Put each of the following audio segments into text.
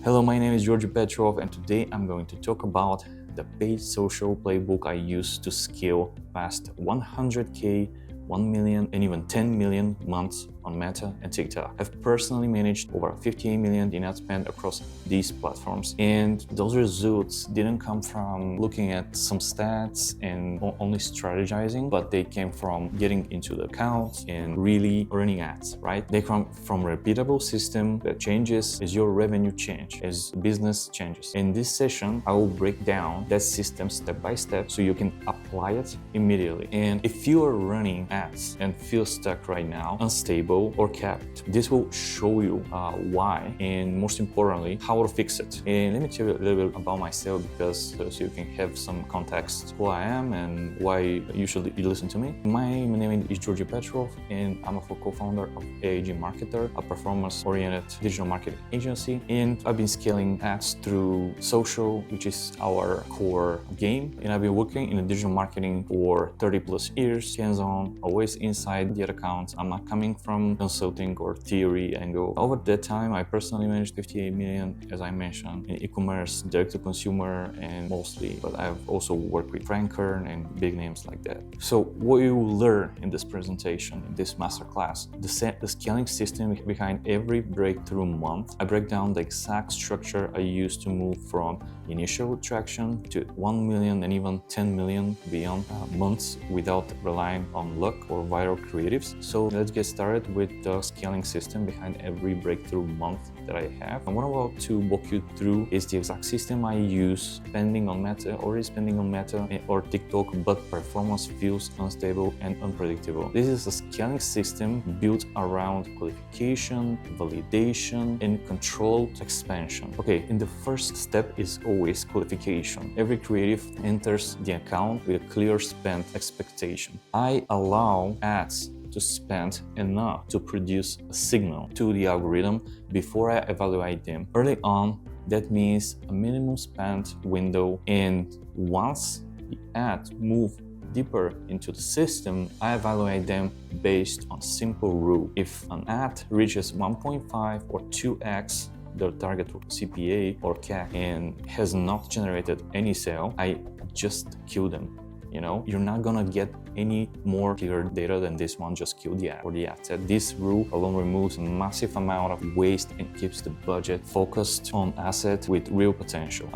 Hello, my name is Georgi Petrov, and today I'm going to talk about the paid social playbook I use to scale past 100K, 1 million, and even 10 million months on Meta and TikTok. I've personally managed over 58 million in ad spend across these platforms, and those results didn't come from looking at some stats and only strategizing, but they came from getting into the account and really running ads, right? They come from a repeatable system that changes as your revenue change, as business changes. In this session, I will break down that system step by step so you can apply it immediately. And if you are running ads and feel stuck right now, unstable or capped, this will show you why, and most importantly, how to fix it. And let me tell you a little bit about myself, because so you can have some context who I am and why you should listen to me. My name is Georgi Petrov, and I'm a co-founder of AIG Marketer, a performance-oriented digital marketing agency. And I've been scaling ads through social, which is our core game. And I've been working in digital marketing for 30 plus years, hands-on, always inside the accounts. I'm not coming from consulting or theory angle. Over that time, I personally managed 58 million, as I mentioned, in e-commerce, direct-to-consumer, and mostly. But I've also worked with Frank Kern and big names like that. So what you will learn in this presentation, in this masterclass, the scaling system behind every breakthrough month. I break down the exact structure I use to move from initial traction to 1 million and even 10 million beyond months without relying on luck or viral creatives. So let's get started with the scaling system behind every breakthrough month that I have. And what I'm about to walk you through is the exact system I use spending on Meta, already spending on Meta or TikTok, but performance feels unstable and unpredictable. This is a scaling system built around qualification, validation, and controlled expansion. Okay, and the first step is always qualification. Every creative enters the account with a clear spend expectation. I allow ads to spend enough to produce a signal to the algorithm before I evaluate them. Early on, that means a minimum spend window, and once the ads move deeper into the system, I evaluate them based on simple rule. If an ad reaches 1.5 or 2x the target CPA or CAC and has not generated any sale, I just kill them. You know, you're not gonna get any more clear data than this one. Just kill the ad or the ad set. This rule alone removes a massive amount of waste and keeps the budget focused on assets with real potential.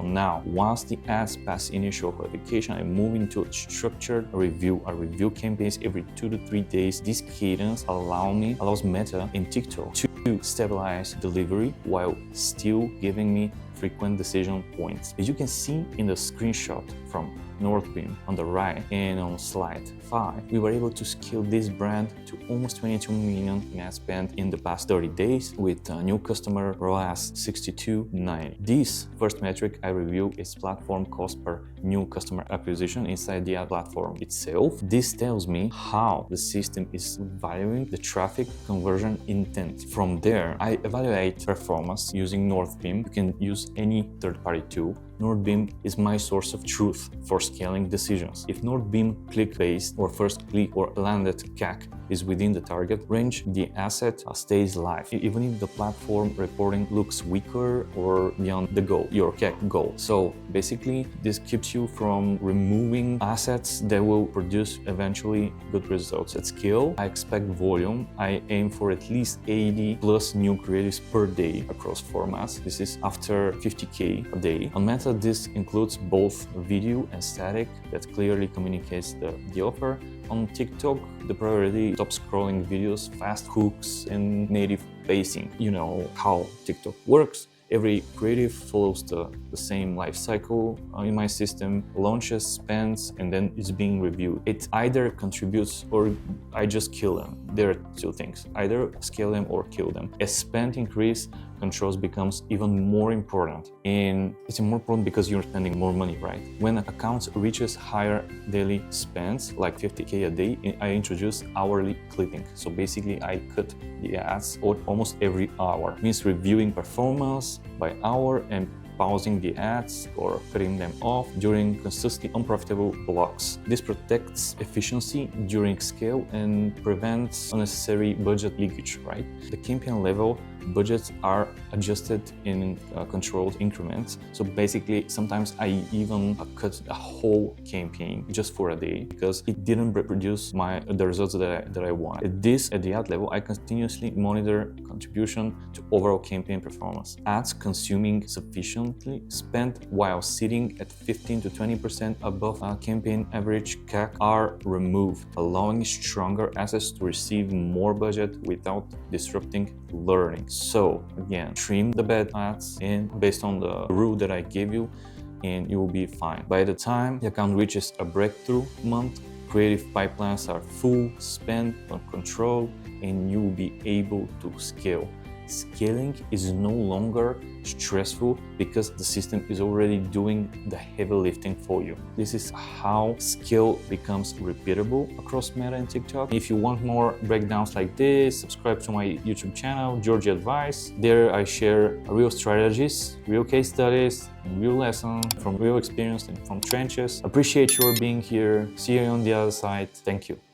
Now, once the ads pass initial qualification, I move into a structured review. I review campaigns every 2 to 3 days. This cadence allows Meta and TikTok to stabilize delivery while still giving me frequent decision points. As you can see in the screenshot from Northbeam on the right and on slide 5, we were able to scale this brand to almost 22 million in ad spend in the past 30 days with a new customer ROAS 62.9. This first metric I review is platform cost per new customer acquisition inside the ad platform itself. This tells me how the system is valuing the traffic conversion intent. From there, I evaluate performance using Northbeam. You can use any third-party tool. Northbeam is my source of truth for scaling decisions. If Northbeam click-based or first click or landed CAC is within the target range, the asset stays live, even if the platform reporting looks weaker or beyond the goal, your CAC goal. So basically, this keeps you from removing assets that will produce eventually good results. At scale, I expect volume. I aim for at least 80 plus new creatives per day across formats. This is after 50K a day. On Meta, this includes both video and static that clearly communicates the offer. On TikTok, the priority top scrolling videos, fast hooks, and native pacing. You know how TikTok works. Every creative follows the same life cycle in my system, launches, spends, and then it's being reviewed. It either contributes or I just kill them. There are two things, either scale them or kill them. As spend increase, controls becomes even more important. And it's more important because you're spending more money, right? When an account reaches higher daily spends, like 50K a day, I introduce hourly clipping. So basically I cut the ads almost every hour. It means reviewing performance by hour and pausing the ads or cutting them off during consistently unprofitable blocks. This protects efficiency during scale and prevents unnecessary budget leakage, right? The campaign level Budgets are adjusted in controlled increments. So basically, sometimes I even cut a whole campaign just for a day because it didn't reproduce the results that I want. At the ad level, I continuously monitor contribution to overall campaign performance. Ads consuming sufficiently spent while sitting at 15 to 20% above campaign average CAC are removed, allowing stronger assets to receive more budget without disrupting learning. So again, trim the bad ads and based on the rule that I gave you, and you will be fine. By the time the account reaches a breakthrough month, creative pipelines are full, spent, on control, and you will be able to scale. Scaling is no longer stressful because the system is already doing the heavy lifting for you. This is how scale becomes repeatable across Meta and TikTok. If you want more breakdowns like this, subscribe to my YouTube channel, Georgi Advice. There I share real strategies, real case studies, real lessons from real experience and from trenches. Appreciate your being here. See you on the other side. Thank you.